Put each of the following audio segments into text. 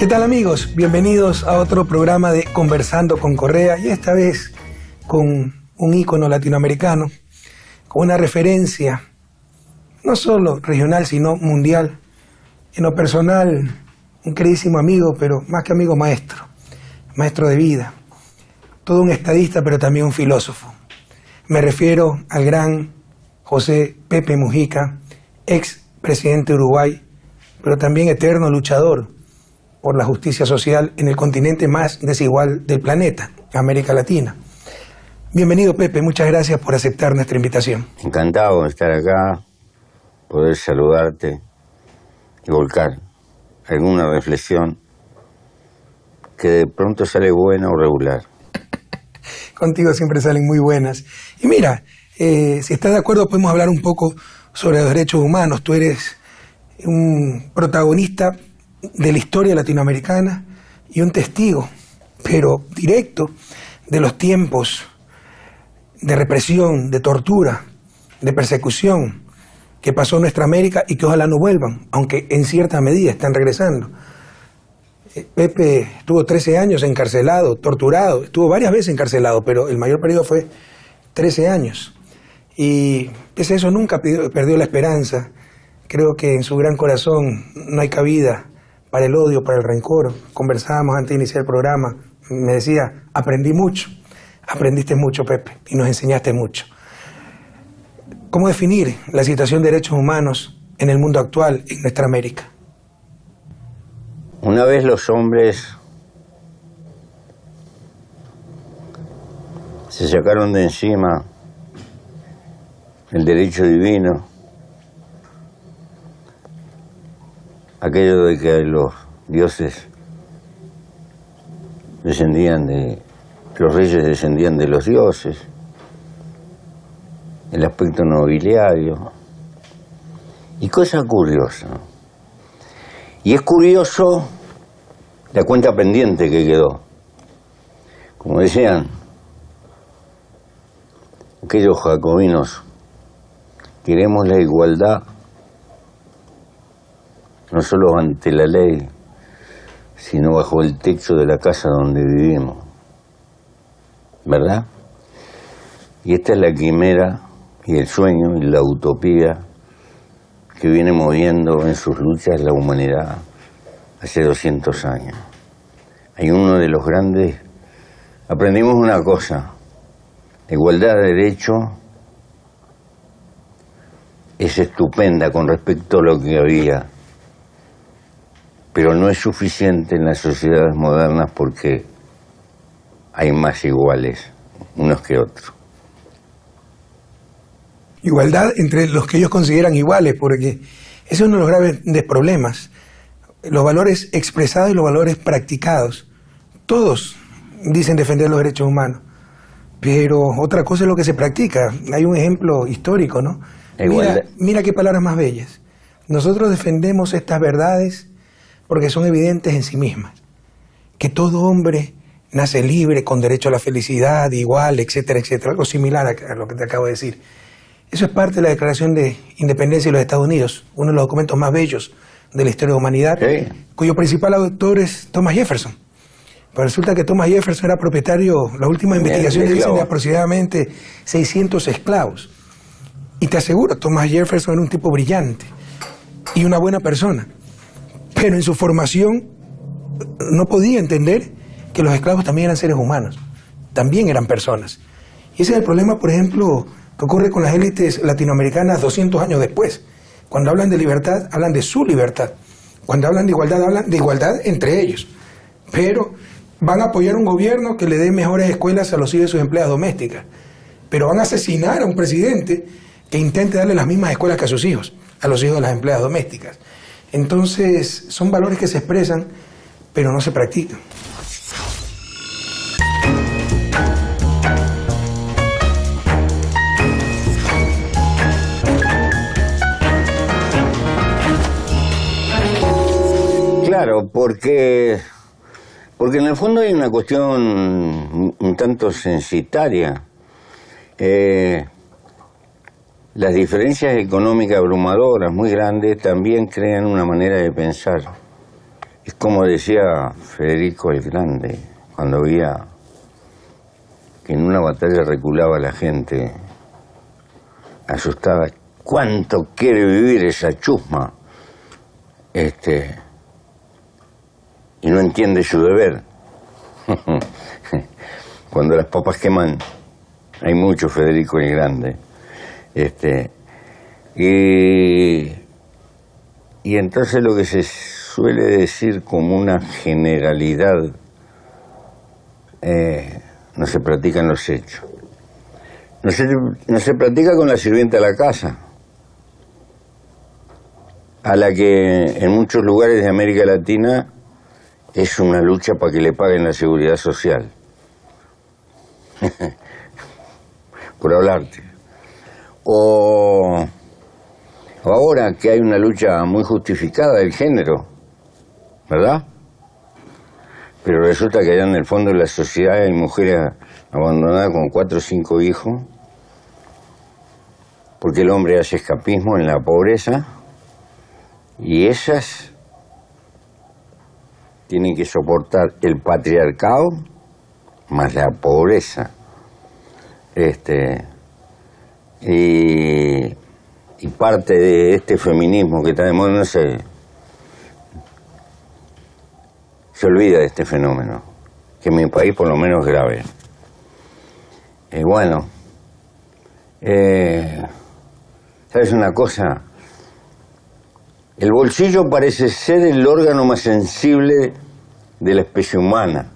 ¿Qué tal, amigos? Bienvenidos a otro programa de Conversando con Correa, y esta vez con un ícono latinoamericano, con una referencia no solo regional sino mundial. En lo personal, un queridísimo amigo, pero más que amigo, maestro de vida, todo un estadista pero también un filósofo. Me refiero al gran José Pepe Mujica, ex presidente de Uruguay, pero también eterno luchador por la justicia social en el continente más desigual del planeta, América Latina. Bienvenido, Pepe, muchas gracias por aceptar nuestra invitación. Encantado de estar acá, poder saludarte y volcar alguna reflexión que de pronto sale buena o regular. Contigo siempre salen muy buenas. Y mira, si estás de acuerdo podemos hablar un poco sobre los derechos humanos. Tú eres un protagonista de la historia latinoamericana y un testigo, pero directo, de los tiempos de represión, de tortura, de persecución que pasó en nuestra América y que ojalá no vuelvan, aunque en cierta medida están regresando. Pepe estuvo 13 años encarcelado, torturado, estuvo varias veces encarcelado, pero el mayor periodo fue 13 años. Y pese a eso nunca perdió la esperanza. Creo que en su gran corazón no hay cabida para el odio, para el rencor. Conversábamos antes de iniciar el programa, me decía, aprendí mucho. Aprendiste mucho, Pepe, y nos enseñaste mucho. ¿Cómo definir la situación de derechos humanos en el mundo actual, en nuestra América? Una vez los hombres se sacaron de encima el derecho divino, aquello de que los dioses descendían de... Los reyes descendían de los dioses, el aspecto nobiliario, y cosa curiosa. Y es curioso la cuenta pendiente que quedó. Como decían aquellos jacobinos, queremos la igualdad, no solo ante la ley, sino bajo el techo de la casa donde vivimos. ¿Verdad? Y esta es la quimera y el sueño y la utopía que viene moviendo en sus luchas la humanidad hace 200 años. Hay uno de los grandes... Aprendimos una cosa, la igualdad de derecho es estupenda con respecto a lo que había, pero no es suficiente en las sociedades modernas porque hay más iguales unos que otros. Igualdad entre los que ellos consideran iguales, porque ese es uno de los graves problemas. Los valores expresados y los valores practicados. Todos dicen defender los derechos humanos, pero otra cosa es lo que se practica. Hay un ejemplo histórico, ¿no? Mira qué palabras más bellas. Nosotros defendemos estas verdades porque son evidentes en sí mismas. Que todo hombre nace libre, con derecho a la felicidad, igual, etcétera, etcétera. Algo similar a lo que te acabo de decir. Eso es parte de la Declaración de Independencia de los Estados Unidos, uno de los documentos más bellos de la historia de la humanidad, cuyo principal autor es Thomas Jefferson. Pero resulta que Thomas Jefferson era propietario, las últimas investigaciones dicen, de aproximadamente 600 esclavos. Y te aseguro, Thomas Jefferson era un tipo brillante y una buena persona. Pero en su formación no podía entender que los esclavos también eran seres humanos, también eran personas. Y ese es el problema, por ejemplo, que ocurre con las élites latinoamericanas 200 años después. Cuando hablan de libertad, hablan de su libertad. Cuando hablan de igualdad, hablan de igualdad entre ellos. Pero van a apoyar un gobierno que le dé mejores escuelas a los hijos de sus empleadas domésticas. Pero van a asesinar a un presidente que intente darle las mismas escuelas que a sus hijos, a los hijos de las empleadas domésticas. Entonces, son valores que se expresan, pero no se practican. Claro, porque en el fondo hay una cuestión un tanto censitaria. Las diferencias económicas abrumadoras, muy grandes, también crean una manera de pensar Es como decía Federico el Grande, cuando veía que en una batalla reculaba la gente asustada. ¿Cuánto quiere vivir esa chusma? Y no entiende su deber. Cuando las papas queman, hay mucho Federico el Grande. Y entonces lo que se suele decir como una generalidad no se practica en los hechos. No se practica con la sirvienta de la casa, a la que en muchos lugares de América Latina es una lucha para que le paguen la seguridad social. Por hablarte. O ahora que hay una lucha muy justificada del género, ¿verdad? Pero resulta que allá en el fondo de la sociedad hay mujeres abandonadas con 4 o 5 hijos, porque el hombre hace escapismo en la pobreza, y esas tienen que soportar el patriarcado más la pobreza. Y parte de este feminismo que está de moda no se olvida de este fenómeno, que en mi país por lo menos es grave. ¿Sabes una cosa? El bolsillo parece ser el órgano más sensible de la especie humana.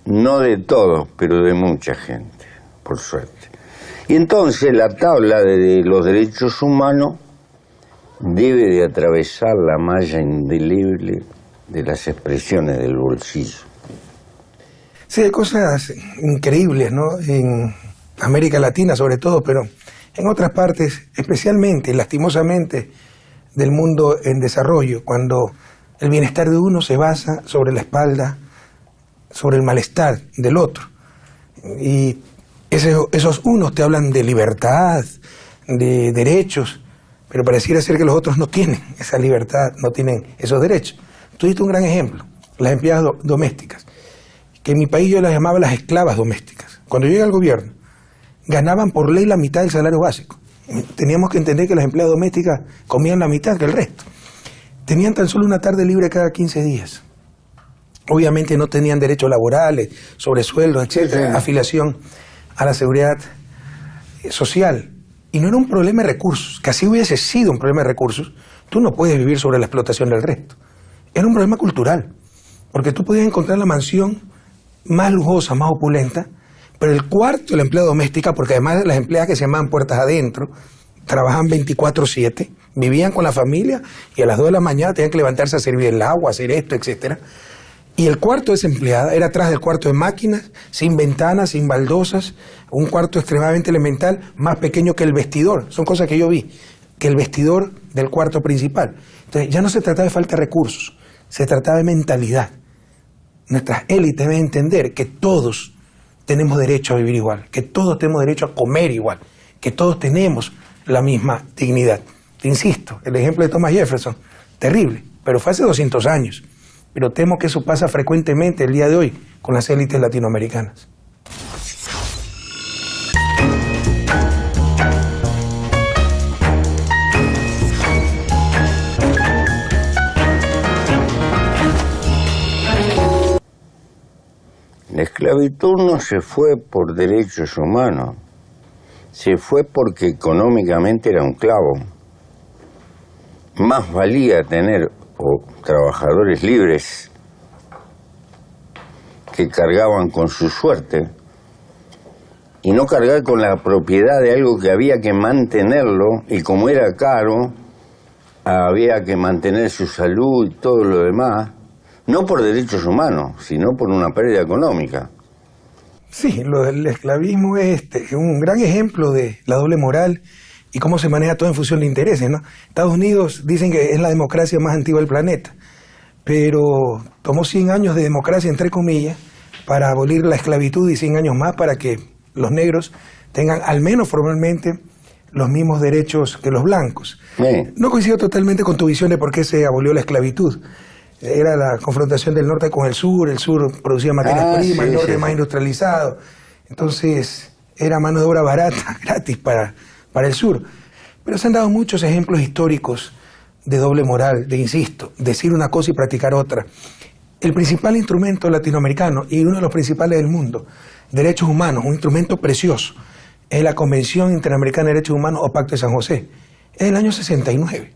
No de todos, pero de mucha gente, por suerte. Y entonces la tabla de los derechos humanos debe de atravesar la malla indeleble de las expresiones del bolsillo. Sí, hay cosas increíbles, ¿no? En América Latina sobre todo, pero en otras partes, especialmente, lastimosamente, del mundo en desarrollo, cuando el bienestar de uno se basa sobre la espalda, sobre el malestar del otro. Y esos unos te hablan de libertad, de derechos, pero pareciera ser que los otros no tienen esa libertad, no tienen esos derechos. Tú diste un gran ejemplo, las empleadas domésticas, que en mi país yo las llamaba las esclavas domésticas. Cuando yo llegué al gobierno, ganaban por ley la mitad del salario básico. Teníamos que entender que las empleadas domésticas comían la mitad que el resto. Tenían tan solo una tarde libre cada 15 días. Obviamente no tenían derechos laborales, sobresueldos, etcétera, afiliación a la seguridad social. Y no era un problema de recursos, que así hubiese sido un problema de recursos. Tú no puedes vivir sobre la explotación del resto. Era un problema cultural, porque tú podías encontrar la mansión más lujosa, más opulenta, pero el cuarto de la empleada doméstica, porque además las empleadas que se llamaban puertas adentro, trabajaban 24/7, vivían con la familia y a las 2 de la mañana tenían que levantarse a servir el agua, hacer esto, etcétera. Y el cuarto de esa empleada era atrás del cuarto de máquinas, sin ventanas, sin baldosas, un cuarto extremadamente elemental, más pequeño que el vestidor. Son cosas que yo vi, que el vestidor del cuarto principal. Entonces ya no se trataba de falta de recursos, se trataba de mentalidad. Nuestras élites deben entender que todos tenemos derecho a vivir igual, que todos tenemos derecho a comer igual, que todos tenemos la misma dignidad. Te insisto, el ejemplo de Thomas Jefferson, terrible, pero fue hace 200 años. Pero temo que eso pasa frecuentemente el día de hoy con las élites latinoamericanas. La esclavitud no se fue por derechos humanos, se fue porque económicamente era un clavo. Más valía tener trabajadores libres que cargaban con su suerte y no cargar con la propiedad de algo que había que mantenerlo, y como era caro había que mantener su salud y todo lo demás, no por derechos humanos, sino por una pérdida económica. Sí, lo del esclavismo es un gran ejemplo de la doble moral y cómo se maneja todo en función de intereses, ¿no? Estados Unidos dicen que es la democracia más antigua del planeta, pero tomó 100 años de democracia, entre comillas, para abolir la esclavitud, y 100 años más para que los negros tengan, al menos formalmente, los mismos derechos que los blancos. Sí. No coincido totalmente con tu visión de por qué se abolió la esclavitud. Era la confrontación del norte con el sur producía materias primas, el norte más industrializado. Entonces era mano de obra barata, gratis para el sur. Pero se han dado muchos ejemplos históricos de doble moral, de, insisto, decir una cosa y practicar otra. El principal instrumento latinoamericano y uno de los principales del mundo, derechos humanos, un instrumento precioso, es la Convención Interamericana de Derechos Humanos o Pacto de San José. Es del año 69,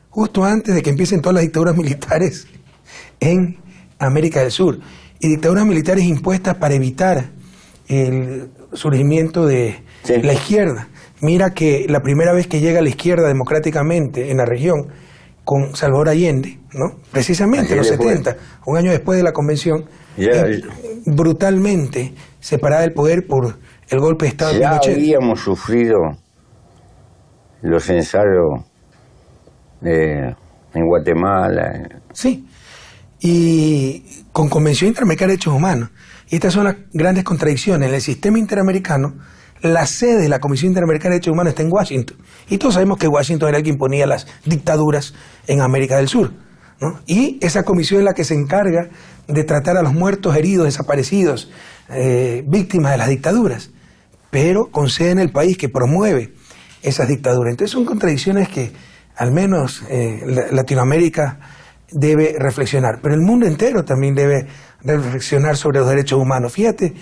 justo antes de que empiecen todas las dictaduras militares en América del Sur. Y dictaduras militares impuestas para evitar el surgimiento de la izquierda. Mira que la primera vez que llega la izquierda democráticamente en la región, con Salvador Allende, ¿no? Precisamente en los 70, un año después de la convención, brutalmente separada del poder por el golpe de Estado de Pinochet. Ya habíamos sufrido los ensayos en Guatemala. Sí, y con Convención Interamericana de Derechos Humanos. Y estas son las grandes contradicciones. En el sistema interamericano, la sede de la Comisión Interamericana de Derechos Humanos está en Washington. Y todos sabemos que Washington era el que imponía las dictaduras en América del Sur, ¿no? Y esa comisión es la que se encarga de tratar a los muertos, heridos, desaparecidos, víctimas de las dictaduras, pero con sede en el país que promueve esas dictaduras. Entonces son contradicciones que al menos Latinoamérica debe reflexionar, pero el mundo entero también debe reflexionar sobre los derechos humanos. Fíjate,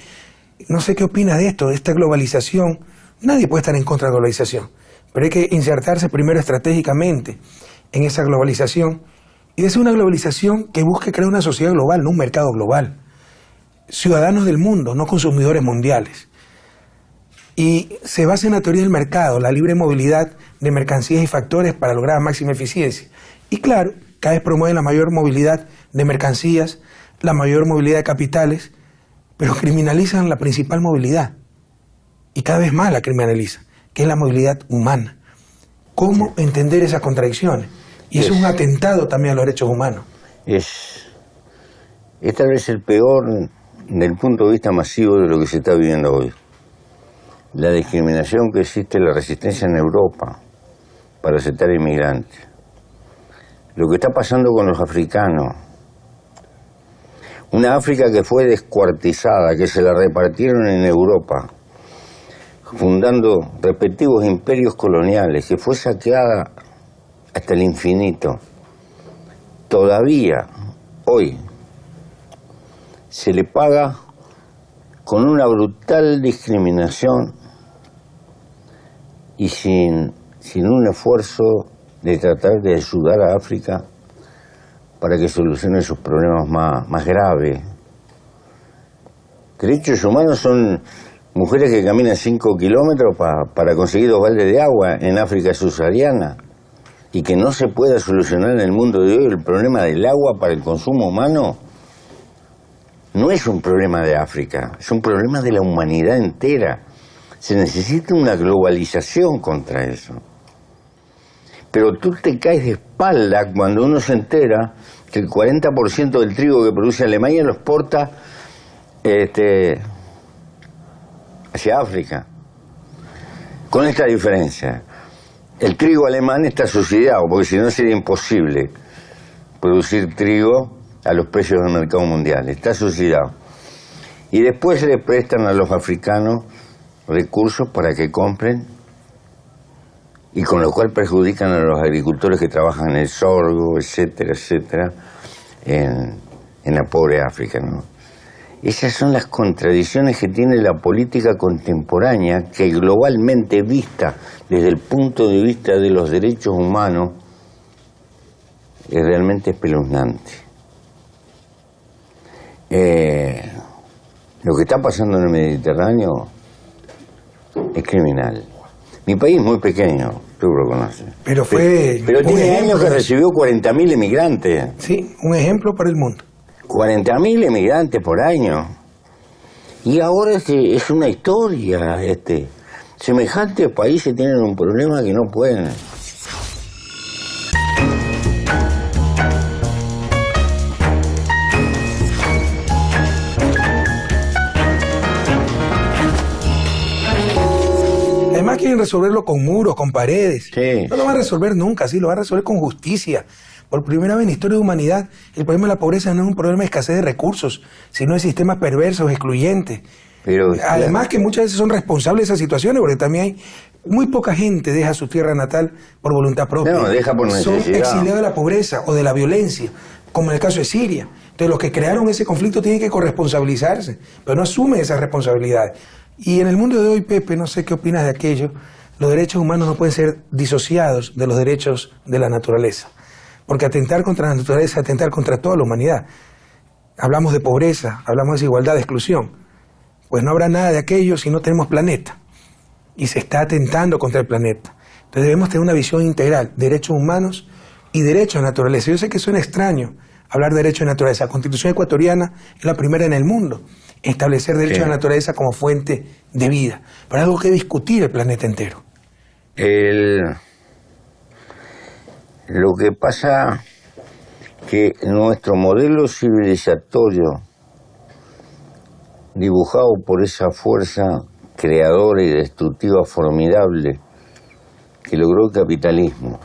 no sé qué opinas de esto, de esta globalización. Nadie puede estar en contra de la globalización, pero hay que insertarse primero estratégicamente en esa globalización y es una globalización que busque crear una sociedad global, no un mercado global. Ciudadanos del mundo, no consumidores mundiales. Y se basa en la teoría del mercado, la libre movilidad de mercancías y factores para lograr máxima eficiencia. Y claro, cada vez promueve la mayor movilidad de mercancías, la mayor movilidad de capitales, pero criminalizan la principal movilidad. Y cada vez más la criminalizan, que es la movilidad humana. ¿Cómo entender esas contradicciones? Y es un atentado también a los derechos humanos. Es tal vez el peor del punto de vista masivo de lo que se está viviendo hoy. La discriminación que existe, la resistencia en Europa para aceptar inmigrantes. Lo que está pasando con los africanos. Una África que fue descuartizada, que se la repartieron en Europa, fundando respectivos imperios coloniales, que fue saqueada hasta el infinito. Todavía, hoy, se le paga con una brutal discriminación y sin un esfuerzo de tratar de ayudar a África para que solucione sus problemas más graves. Derechos humanos son mujeres que caminan 5 kilómetros para conseguir 2 baldes de agua en África subsahariana y que no se pueda solucionar en el mundo de hoy el problema del agua para el consumo humano. No es un problema de África, es un problema de la humanidad entera. Se necesita una globalización contra eso. Pero tú te caes de espalda cuando uno se entera que el 40% del trigo que produce Alemania lo exporta hacia África. Con esta diferencia, el trigo alemán está subsidiado, porque si no sería imposible producir trigo a los precios del mercado mundial. Está subsidiado. Y después se le prestan a los africanos recursos para que compren, y con lo cual perjudican a los agricultores que trabajan en el sorgo, etcétera, etcétera, en la pobre África, ¿no? Esas son las contradicciones que tiene la política contemporánea, que globalmente vista desde el punto de vista de los derechos humanos es realmente espeluznante. Lo que está pasando en el Mediterráneo es criminal. Mi país es muy pequeño, tú lo conoces. Pero tiene años que recibió 40.000 emigrantes. Sí, un ejemplo para el mundo. 40.000 emigrantes por año. Y ahora es una historia. Semejantes países tienen un problema que no pueden. Además demás quieren resolverlo con muros, con paredes. Sí, No lo van a resolver nunca, sí, lo van a resolver con justicia. Por primera vez en la historia de la humanidad, el problema de la pobreza no es un problema de escasez de recursos, sino de sistemas perversos, excluyentes. pero Además que muchas veces son responsables de esas situaciones, porque también hay muy poca gente deja su tierra natal por voluntad propia. No, deja por Son necesidad. exiliados de la pobreza o de la violencia, como en el caso de Siria. Entonces los que crearon ese conflicto tienen que corresponsabilizarse, pero no asumen esas responsabilidades. Y en el mundo de hoy, Pepe, no sé qué opinas de aquello, los derechos humanos no pueden ser disociados de los derechos de la naturaleza. Porque atentar contra la naturaleza es atentar contra toda la humanidad. Hablamos de pobreza, hablamos de desigualdad, de exclusión. Pues no habrá nada de aquello si no tenemos planeta. Y se está atentando contra el planeta. Entonces debemos tener una visión integral, derechos humanos y derechos de naturaleza. Yo sé que suena extraño hablar de derechos de naturaleza. La Constitución ecuatoriana es la primera en el mundo en establecer derechos de naturaleza como fuente de vida. Pero es algo que discutir el planeta entero. Lo que pasa que nuestro modelo civilizatorio, dibujado por esa fuerza creadora y destructiva formidable que logró el capitalismo,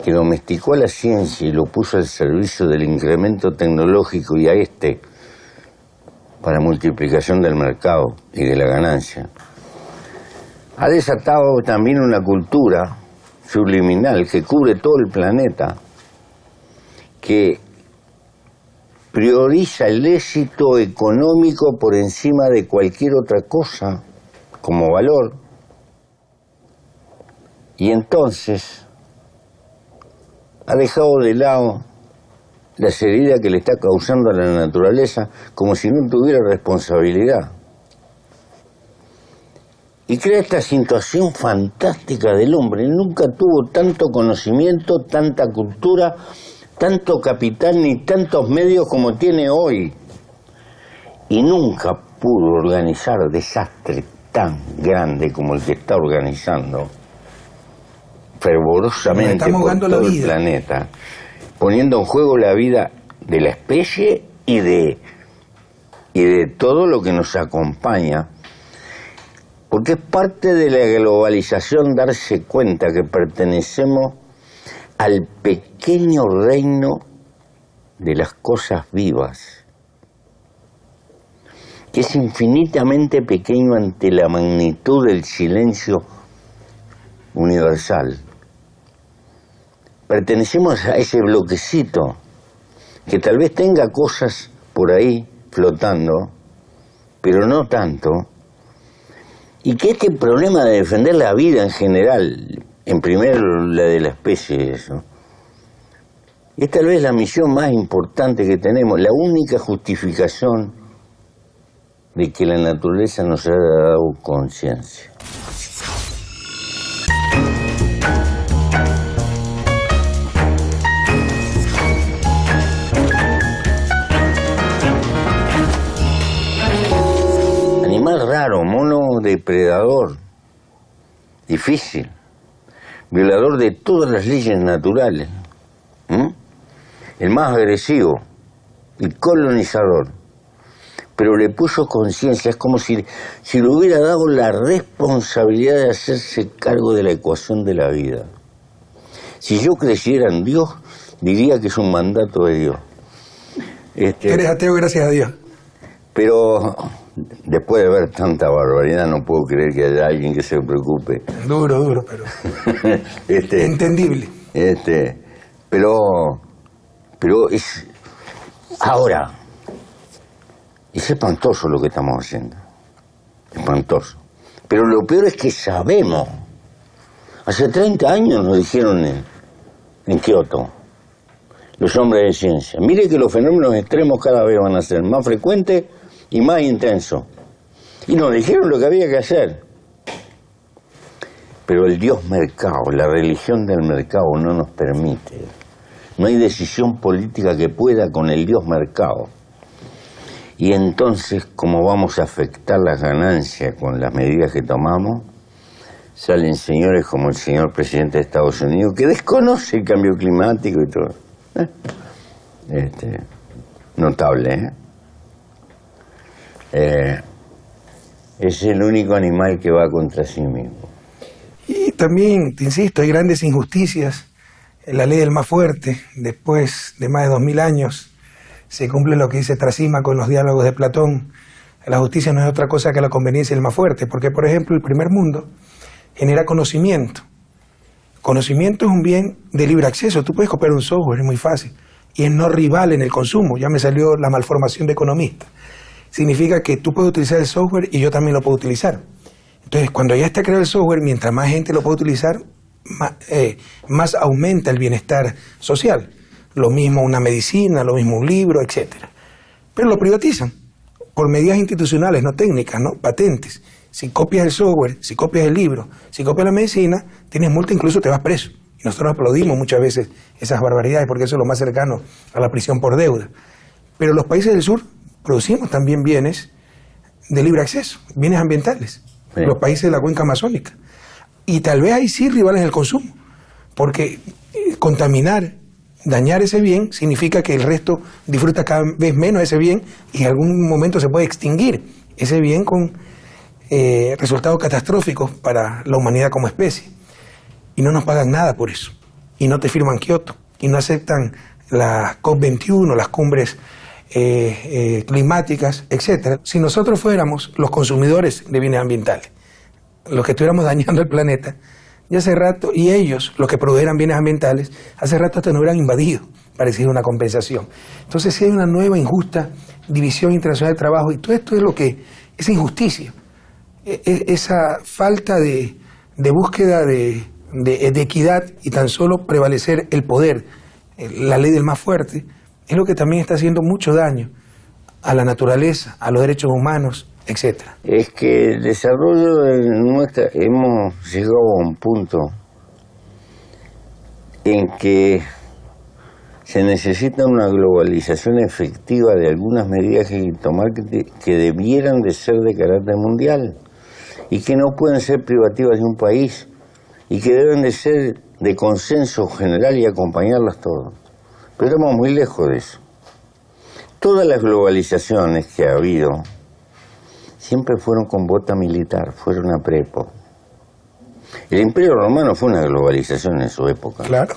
que domesticó a la ciencia y lo puso al servicio del incremento tecnológico y a para multiplicación del mercado y de la ganancia, ha desatado también una cultura subliminal que cubre todo el planeta, que prioriza el éxito económico por encima de cualquier otra cosa como valor. Y entonces ha dejado de lado la heridas que le está causando a la naturaleza como si no tuviera responsabilidad. Y crea esta situación fantástica del hombre. Nunca tuvo tanto conocimiento, tanta cultura, tanto capital ni tantos medios como tiene hoy. Y nunca pudo organizar desastre tan grande como el que está organizando fervorosamente por todo el planeta, poniendo en juego la vida de la especie y de todo lo que nos acompaña. Porque es parte de la globalización darse cuenta que pertenecemos al pequeño reino de las cosas vivas, que es infinitamente pequeño ante la magnitud del silencio universal. Pertenecemos a ese bloquecito que tal vez tenga cosas por ahí flotando, pero no tanto. Y que este problema de defender la vida en general, en primer la de la especie, eso, es tal vez la misión más importante que tenemos, la única justificación de que la naturaleza nos haya dado conciencia. Animal raro, mono depredador, difícil, violador de todas las leyes naturales, el más agresivo y colonizador, pero le puso conciencia. Es como si le hubiera dado la responsabilidad de hacerse cargo de la ecuación de la vida. Si yo creyera en Dios, diría que es un mandato de Dios. Eres ateo, gracias a Dios. Pero después de ver tanta barbaridad, no puedo creer que haya alguien que se preocupe. Duro, pero entendible. Pero es ahora, es espantoso lo que estamos haciendo. Espantoso. Pero lo peor es que sabemos. Hace 30 años nos dijeron en Kioto, los hombres de ciencia, mire que los fenómenos extremos cada vez van a ser más frecuentes y más intensos. Y nos dijeron lo que había que hacer. Pero el Dios mercado, la religión del mercado no nos permite. No hay decisión política que pueda con el Dios mercado. Y entonces, ¿cómo vamos a afectar las ganancias con las medidas que tomamos? Salen señores como el señor presidente de Estados Unidos, que desconoce el cambio climático y todo. Notable, es el único animal que va contra sí mismo. también, te insisto, hay grandes injusticias. La ley del más fuerte, después de más de 2000 años, se cumple lo que dice Trasímaco en los diálogos de Platón. La justicia no es otra cosa que la conveniencia del más fuerte, porque, por ejemplo, el primer mundo genera conocimiento. Conocimiento es un bien de libre acceso. Tú puedes copiar un software, es muy fácil, y es no rival en el consumo. Ya me salió la malformación de economista. Significa que tú puedes utilizar el software y yo también lo puedo utilizar. Entonces, cuando ya está creado el software, mientras más gente lo puede utilizar, más aumenta el bienestar social. Lo mismo una medicina, lo mismo un libro, etc. Pero lo privatizan por medidas institucionales, no técnicas, no patentes. Si copias el software, si copias el libro, si copias la medicina, tienes multa, incluso te vas preso. Y nosotros aplaudimos muchas veces esas barbaridades porque eso es lo más cercano a la prisión por deuda. Pero los países del sur producimos también bienes de libre acceso, bienes ambientales. Sí. Los países de la cuenca amazónica. Y tal vez ahí sí rivales en el consumo, porque contaminar, dañar ese bien, significa que el resto disfruta cada vez menos ese bien y en algún momento se puede extinguir ese bien con resultados catastróficos para la humanidad como especie. Y no nos pagan nada por eso. Y no te firman Kioto. Y no aceptan las COP21, las cumbres climáticas, etc. Si nosotros fuéramos los consumidores de bienes ambientales, los que estuviéramos dañando el planeta, ya hace rato, y ellos, los que produjeran bienes ambientales, hace rato hasta nos hubieran invadido para exigir una compensación. Entonces sí hay una nueva injusta división internacional de trabajo, y todo esto es lo que, esa injusticia, esa falta de búsqueda de equidad y tan solo prevalecer el poder, la ley del más fuerte, es lo que también está haciendo mucho daño a la naturaleza, a los derechos humanos, etcétera. Es que el desarrollo de nuestra... Hemos llegado a un punto en que se necesita una globalización efectiva de algunas medidas que hay que tomar que debieran de ser de carácter mundial y que no pueden ser privativas de un país y que deben de ser de consenso general y acompañarlas todas. Pero estamos muy lejos de eso. Todas las globalizaciones que ha habido siempre fueron con bota militar, fueron a prepo. El Imperio Romano fue una globalización en su época. Claro.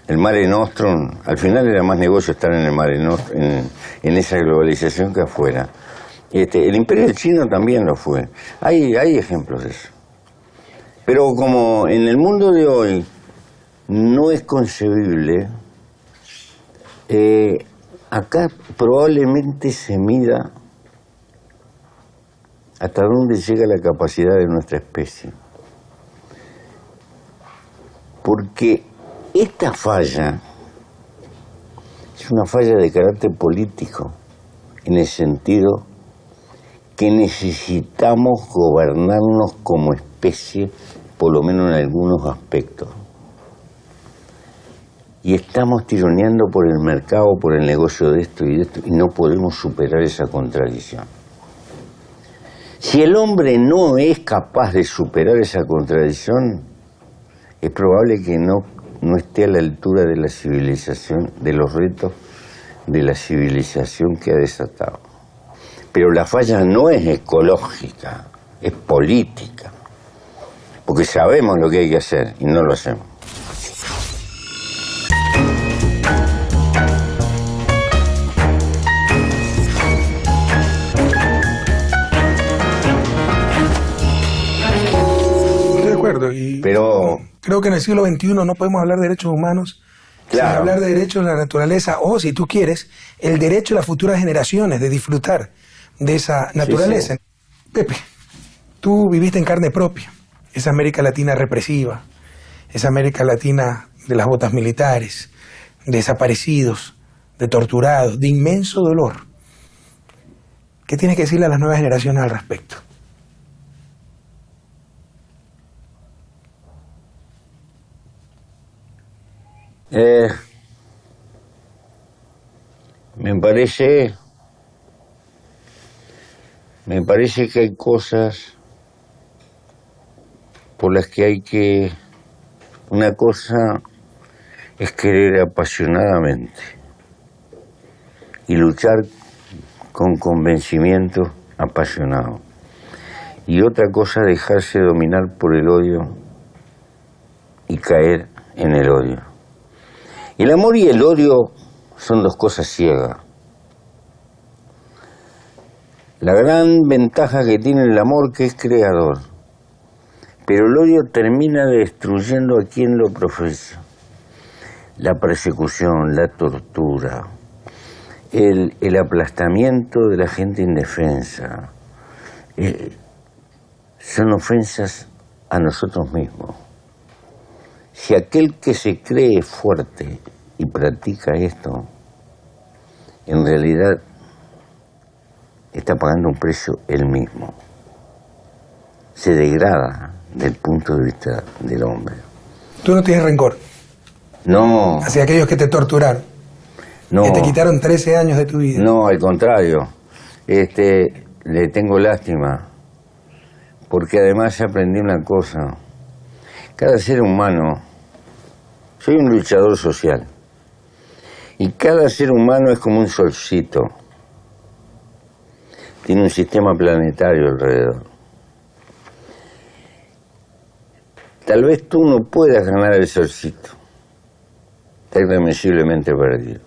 El Mare Nostrum, al final era más negocio estar en el Mare Nostrum, en esa globalización que afuera. El Imperio Chino también lo fue. Hay ejemplos de eso. Pero como en el mundo de hoy no es concebible, acá probablemente se mida hasta dónde llega la capacidad de nuestra especie. Porque esta falla es una falla de carácter político, en el sentido que necesitamos gobernarnos como especie, por lo menos en algunos aspectos. Y estamos tironeando por el mercado, por el negocio de esto, y no podemos superar esa contradicción. Si el hombre no es capaz de superar esa contradicción, es probable que no esté a la altura de la civilización, de los retos de la civilización que ha desatado. Pero la falla no es ecológica, es política, porque sabemos lo que hay que hacer y no lo hacemos. Pero creo que en el siglo XXI no podemos hablar de derechos humanos, claro, sin hablar de derechos de la naturaleza, o si tú quieres, el derecho de las futuras generaciones de disfrutar de esa naturaleza. Sí, sí. Pepe, tú viviste en carne propia esa América Latina represiva, esa América Latina de las botas militares, de desaparecidos, de torturados, de inmenso dolor. ¿Qué tienes que decirle a las nuevas generaciones al respecto? Me parece que hay cosas por las que hay que... Una cosa es querer apasionadamente y luchar con convencimiento apasionado. Y otra cosa, dejarse dominar por el odio y caer en el odio. El amor y el odio son dos cosas ciegas. La gran ventaja que tiene el amor que es creador, pero el odio termina destruyendo a quien lo profesa. La persecución, la tortura, el aplastamiento de la gente indefensa, son ofensas a nosotros mismos. Si aquel que se cree fuerte y practica esto, en realidad está pagando un precio él mismo. Se degrada del punto de vista del hombre. Tú no tienes rencor. No. Hacia aquellos que te torturaron. No. Que te quitaron 13 años de tu vida. No, al contrario. Le tengo lástima. Porque además aprendí una cosa. Cada ser humano, soy un luchador social. Y cada ser humano es como un solcito. Tiene un sistema planetario alrededor. Tal vez tú no puedas ganar el solcito. Está irremisiblemente perdido.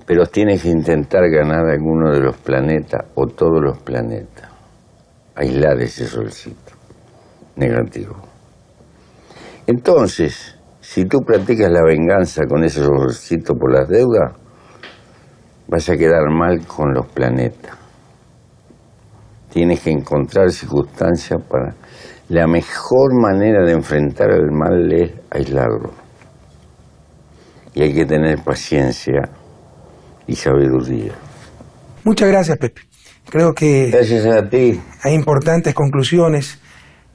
Pero tienes que intentar ganar alguno de los planetas o todos los planetas. Aislar ese solcito negativo. Entonces, si tú practicas la venganza con ese solcito por las deudas, vas a quedar mal con los planetas. Tienes que encontrar circunstancias para... La mejor manera de enfrentar el mal es aislarlo. Y hay que tener paciencia y sabiduría. Muchas gracias, Pepe. Creo que Gracias a ti. hay importantes conclusiones.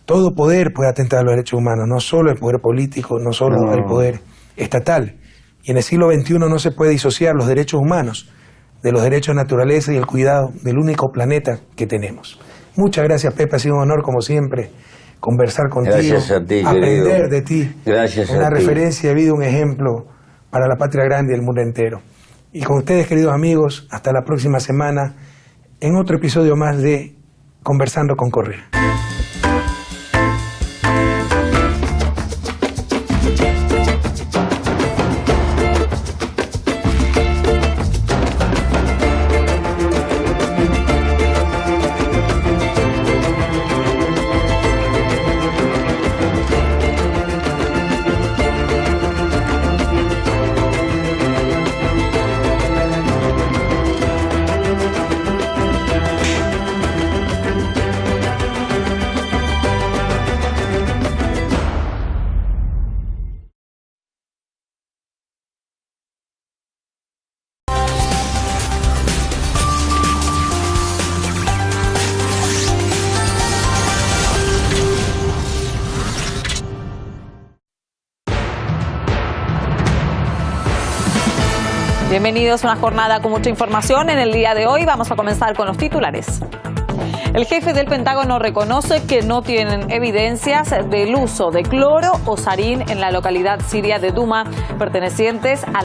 Todo poder puede atentar a los derechos humanos, no solo el poder político, no solo el poder estatal. Y en el siglo XXI no se puede disociar los derechos humanos de los derechos de naturaleza y el cuidado del único planeta que tenemos. Muchas gracias, Pepe. Ha sido un honor, como siempre, conversar contigo, Gracias a ti, aprender querido. de ti. Gracias una a ti. referencia de vida, un ejemplo para la patria grande y el mundo entero. Y con ustedes, queridos amigos, hasta la próxima semana en otro episodio más de Conversando con Correa. Bienvenidos a una jornada con mucha información. En el día de hoy vamos a comenzar con los titulares. El jefe del Pentágono reconoce que no tienen evidencias del uso de cloro o sarín en la localidad siria de Duma, pertenecientes a